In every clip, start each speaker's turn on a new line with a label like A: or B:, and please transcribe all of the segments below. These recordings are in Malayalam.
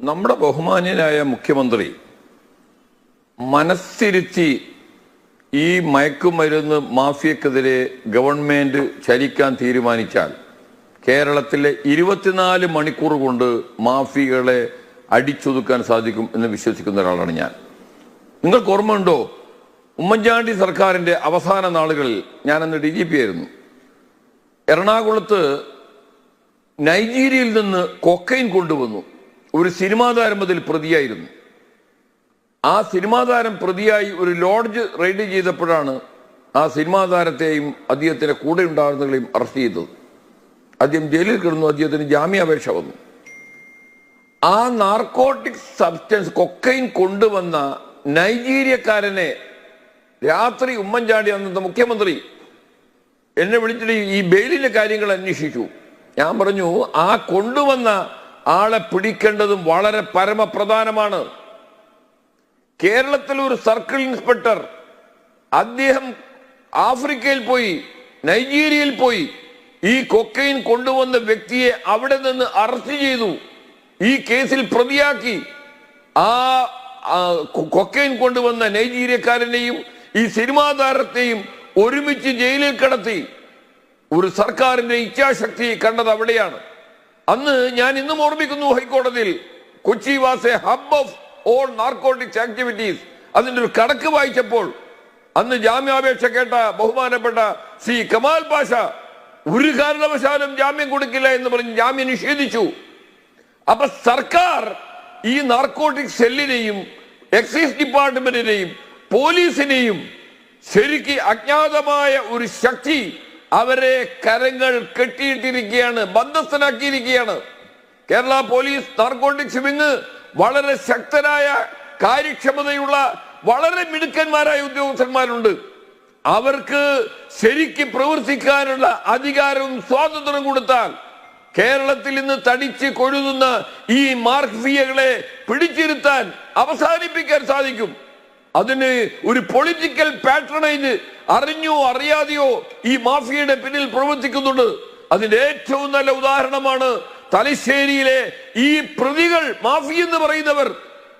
A: നമ്മുടെ ബഹുമാന്യനായ മുഖ്യമന്ത്രി മനസ്സിരുത്തി ഈ മയക്കുമരുന്ന് മാഫിയക്കെതിരെ ഗവൺമെന്റ് ചലിക്കാൻ തീരുമാനിച്ചാൽ കേരളത്തിലെ 24 മണിക്കൂർ കൊണ്ട് മാഫിയകളെ അടിച്ചൊതുക്കാൻ സാധിക്കും എന്ന് വിശ്വസിക്കുന്ന ഒരാളാണ് ഞാൻ. നിങ്ങൾക്ക് ഓർമ്മയുണ്ടോ, ഉമ്മൻചാണ്ടി സർക്കാരിന്റെ അവസാന നാളുകളിൽ ഞാനന്ന് DGP ആയിരുന്നു. എറണാകുളത്ത് നൈജീരിയയിൽ നിന്ന് കൊക്കൈൻ കൊണ്ടുവന്നു. ഒരു സിനിമാ താരം അതിൽ പ്രതിയായിരുന്നു. ആ സിനിമാ താരം പ്രതിയായി ഒരു ലോഡ്ജ് റെയ്ഡ് ചെയ്തപ്പോഴാണ് ആ സിനിമാ താരത്തെയും അദ്ദേഹത്തിന്റെ കൂടെ ഉണ്ടായിരുന്നവരെയും അറസ്റ്റ് ചെയ്തത്. അദ്ദേഹം ജയിലിൽ കിടന്നു. അദ്ദേഹത്തിന് ജാമ്യാപേക്ഷ വന്നു. ആ നാർക്കോട്ടിക് സബ്സ്റ്റൻസ് കൊക്കൈൻ കൊണ്ടുവന്ന നൈജീരിയക്കാരനെ രാത്രി ഉമ്മൻചാണ്ടി അന്നത്തെ മുഖ്യമന്ത്രി എന്നെ വിളിച്ചിട്ട് ഈ ബെയിലിന്റെ കാര്യങ്ങൾ അന്വേഷിച്ചു. ഞാൻ പറഞ്ഞു, ആ കൊണ്ടുവന്ന ആളെ പിടിക്കേണ്ടതും വളരെ പരമപ്രധാനമാണ്. കേരളത്തിൽ ഒരു സർക്കിൾ ഇൻസ്പെക്ടർ അദ്ദേഹം ആഫ്രിക്കയിൽ പോയി, നൈജീരിയയിൽ പോയി ഈ കൊക്കൈൻ കൊണ്ടുവന്ന വ്യക്തിയെ അവിടെ നിന്ന് അറസ്റ്റ് ചെയ്തു. ഈ കേസിൽ പ്രതിയാക്കി. ആ കൊക്കൈൻ കൊണ്ടുവന്ന നൈജീരിയക്കാരനെയും ഈ സിനിമാ താരത്തെയും ഒരുമിച്ച് ജയിലിൽ കടത്തി. ഒരു സർക്കാരിന്റെ ഇച്ഛാശക്തി കണ്ടത് അവിടെയാണ്. അന്ന് ഞാൻ ഇന്നും ഓർമ്മിക്കുന്നു, ഹൈക്കോടതിയിൽ Kochi was A hub of all narcotics activities. അതിന്റെ ഒരു കണക്ക് വായിച്ചപ്പോൾ അന്ന് ജാമ്യാപേക്ഷ കേട്ട ബഹുമാനപ്പെട്ട ശ്രീ കമാൽ പാഷ ഒരു കാരണവശാലും ജാമ്യം കൊടുക്കില്ല എന്ന് പറഞ്ഞ് ജാമ്യം നിഷേധിച്ചു. അപ്പൊ സർക്കാർ ഈ നാർക്കോട്ടിക് സെല്ലിനെയും എക്സൈസ് ഡിപ്പാർട്ട്മെന്റിനെയും പോലീസിനെയും ശരിക്ക് അജ്ഞാതമായ ഒരു ശക്തി അവരെ കരങ്ങൾ കെട്ടിയിട്ടിരിക്കുകയാണ്, ബന്ധസ്ഥനാക്കിയിരിക്കുകയാണ്. കേരള പോലീസ് നാർക്കോട്ടിക്സ് വിങ് വളരെ ശക്തരായ, കാര്യക്ഷമതയുള്ള, വളരെ മിടുക്കന്മാരായ ഉദ്യോഗസ്ഥന്മാരുണ്ട്. അവർക്ക് ശരിക്ക് പ്രവർത്തിക്കാനുള്ള അധികാരവും സ്വാതന്ത്ര്യവും കൊടുത്താൽ കേരളത്തിൽ ഇന്ന് തടിച്ച് കൊഴുതുന്ന ഈ മാഫിയകളെ പിടിച്ചിരുത്താൻ, അവസാനിപ്പിക്കാൻ സാധിക്കും. അതിന് ഒരു പൊളിറ്റിക്കൽ പാട്രണേജ് അറിഞ്ഞോ അറിയാതെയോ ഈ മാഫിയയുടെ പിന്നിൽ പ്രവർത്തിക്കുന്നുണ്ട്. അതിന്റെ ഏറ്റവും നല്ല ഉദാഹരണമാണ് തലശ്ശേരിയിലെ ഈ പ്രതികൾ. മാഫിയ എന്ന് പറയുന്നവർ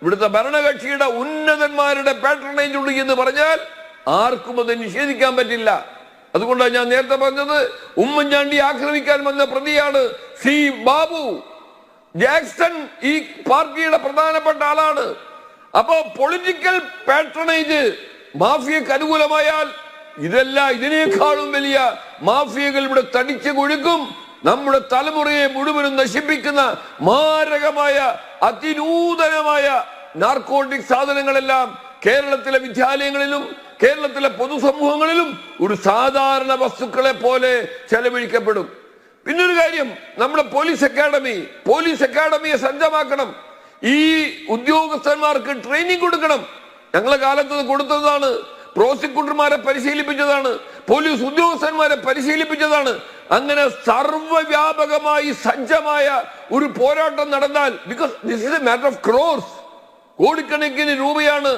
A: ഇവിടുത്തെ ഭരണകക്ഷിയുടെ ഉന്നതന്മാരുടെ പാട്രണേജ് ഉണ്ട് എന്ന് പറഞ്ഞാൽ ആർക്കും അത് നിഷേധിക്കാൻ പറ്റില്ല. അതുകൊണ്ടാണ് ഞാൻ നേരത്തെ പറഞ്ഞത്, ഉമ്മൻചാണ്ടി ആക്രമിക്കാൻ വന്ന പ്രതിയാണ് സി ബാബു ജാക്സൺ. ഈ പാർട്ടിയുടെ പ്രധാനപ്പെട്ട ആളാണ്. അപ്പോ പൊളിറ്റിക്കൽ പാട്രണേജ് മാഫിയക്ക് അനുകൂലമായാൽ ഇതിനേക്കാളും വലിയ മാഫിയകൾ ഇവിടെ തടിച്ചു കൊഴുക്കും. നമ്മുടെ തലമുറയെ മുഴുവനും നശിപ്പിക്കുന്ന മാരകമായ അതിനൂതനമായ നാർക്കോട്ടിക് സാധനങ്ങളെല്ലാം കേരളത്തിലെ വിദ്യാലയങ്ങളിലും കേരളത്തിലെ പൊതുസമൂഹങ്ങളിലും ഒരു സാധാരണ വസ്തുക്കളെ പോലെ ചെലവഴിക്കപ്പെടും. പിന്നൊരു കാര്യം, നമ്മുടെ പോലീസ് അക്കാഡമിയെ സജ്ജമാക്കണം. ഈ ഉദ്യോഗസ്ഥന്മാർക്ക് ട്രെയിനിങ് കൊടുക്കണം. ഞങ്ങളെ കാലത്ത് കൊടുത്തതാണ്. പ്രോസിക്യൂട്ടർമാരെ പരിശീലിപ്പിച്ചതാണ്, പോലീസ് ഉദ്യോഗസ്ഥന്മാരെ പരിശീലിപ്പിച്ചതാണ്. അങ്ങനെ സർവ്വവ്യാപകമായി സജ്ജമായ ഒരു പോരാട്ടം നടന്നാൽ, because this is A matter of crores, കോടിക്കണക്കിന് രൂപയാണ്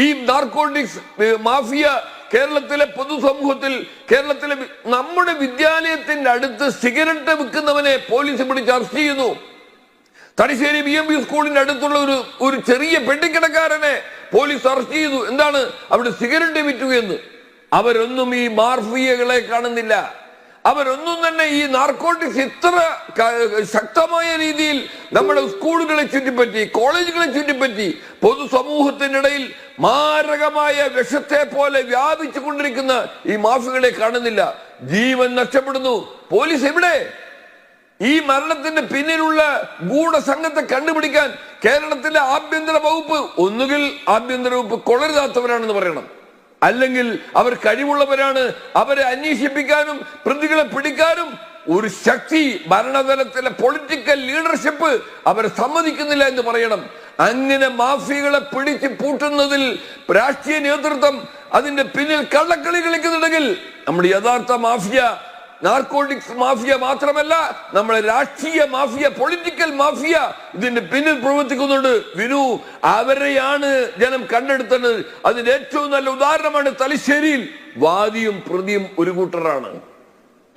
A: ഈ നാർക്കോട്ടിക്സ് മാഫിയ കേരളത്തിലെ പൊതുസമൂഹത്തിൽ, കേരളത്തിലെ നമ്മുടെ വിദ്യാലയത്തിന്റെ അടുത്ത് സിഗരറ്റ് വിൽക്കുന്നവനെ പോലീസ് പിടിച്ച് അറസ്റ്റ് ചെയ്യുന്നു. തലശ്ശേരി BMB സ്കൂളിന്റെ അടുത്തുള്ള ഒരു ചെറിയ പെട്ടിക്കടക്കാരനെ പോലീസ് അറസ്റ്റ് ചെയ്തു. എന്താണ്? അവിടെ സിഗരറ്റ് വിറ്റു എന്ന്. അവരൊന്നും ഈ മാഫിയകളെ കാണുന്നില്ല. അവരൊന്നും തന്നെ ഈ നാർക്കോട്ടിക്സ് ഇത്ര ശക്തമായ രീതിയിൽ നമ്മുടെ സ്കൂളുകളെ ചുറ്റിപ്പറ്റി, കോളേജുകളെ ചുറ്റിപ്പറ്റി, പൊതുസമൂഹത്തിന്റെ ഇടയിൽ മാരകമായ വിഷത്തെ പോലെ വ്യാപിച്ചു കൊണ്ടിരിക്കുന്ന ഈ മാഫിയകളെ കാണുന്നില്ല. ജീവൻ നഷ്ടപ്പെടുന്നു. പോലീസ് എവിടെ? ഈ മരണത്തിന്റെ പിന്നിലുള്ള ഗൂഢസംഘത്തെ കണ്ടുപിടിക്കാൻ കേരളത്തിലെ ആഭ്യന്തര വകുപ്പ്, ഒന്നുകിൽ ആഭ്യന്തര വകുപ്പ് കൊള്ളരുതാത്തവരാണെന്ന് പറയണം, അല്ലെങ്കിൽ അവർ കഴിവുള്ളവരാണ്. അവരെ അന്വേഷിപ്പിക്കാനും പ്രതികളെ പിടിക്കാനും ഒരു ശക്തി, ഭരണതലത്തിലെ പൊളിറ്റിക്കൽ ലീഡർഷിപ്പ് അവരെ സമ്മതിക്കുന്നില്ല എന്ന് പറയണം. അങ്ങനെ മാഫിയകളെ പിടിച്ച് പൂട്ടുന്നതിൽ രാഷ്ട്രീയ നേതൃത്വം അതിന്റെ പിന്നിൽ കള്ളക്കളി കളിക്കുന്നുണ്ടെങ്കിൽ നമ്മുടെ യഥാർത്ഥ മാഫിയ നാർക്കോട്ടിക്സ് മാഫിയ മാത്രമല്ല, നമ്മളെ രാഷ്ട്രീയ മാഫിയ, പൊളിറ്റിക്കൽ മാഫിയ ഇതിന്റെ പിന്നിൽ പ്രവർത്തിക്കുന്നുണ്ട്. വിനു, അവരെയാണ് ജനം കണ്ടെടുത്തത്. അതിന്റെ ഏറ്റവും നല്ല ഉദാഹരണമാണ് തലശ്ശേരിയിൽ വാദിയും പ്രതിയും ഒരു കൂട്ടരാണ്.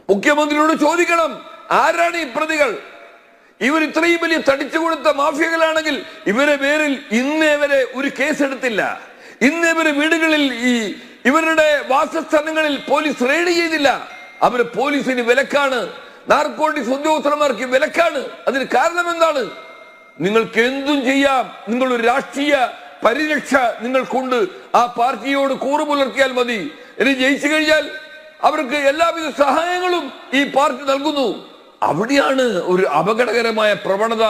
A: മുഖ്യമന്ത്രിയോട് ചോദിക്കണം, ആരാണ് ഈ പ്രതികൾ? ഇവർ ഇത്രയും വലിയ തടിച്ചു കൊടുത്ത മാഫിയകളാണെങ്കിൽ ഇവരെ പേരിൽ ഇന്നേ വരെ ഒരു കേസെടുത്തില്ല. ഇന്നേ വരെ വീടുകളിൽ ഇവരുടെ വാസസ്ഥലങ്ങളിൽ പോലീസ് റെയ്ഡ് ചെയ്തില്ല. അവര് പോലീസിന് വിലക്കാണ്, നാർക്കോട്ടിക്സ് ഉദ്യോഗസ്ഥന്മാർക്ക് വിലക്കാണ്. അതിന് കാരണം എന്താണ്? നിങ്ങൾക്ക് എന്തും ചെയ്യാം, നിങ്ങളൊരു രാഷ്ട്രീയ പരിരക്ഷ നിങ്ങൾക്കുണ്ട്. ആ പാർട്ടിയോട് കൂറു പുലർത്തിയാൽ മതി. ഇനി ജയിച്ചു കഴിഞ്ഞാൽ അവർക്ക് എല്ലാവിധ സഹായങ്ങളും ഈ പാർട്ടി നൽകുന്നു. അവിടെയാണ് ഒരു അപകടകരമായ പ്രവണത.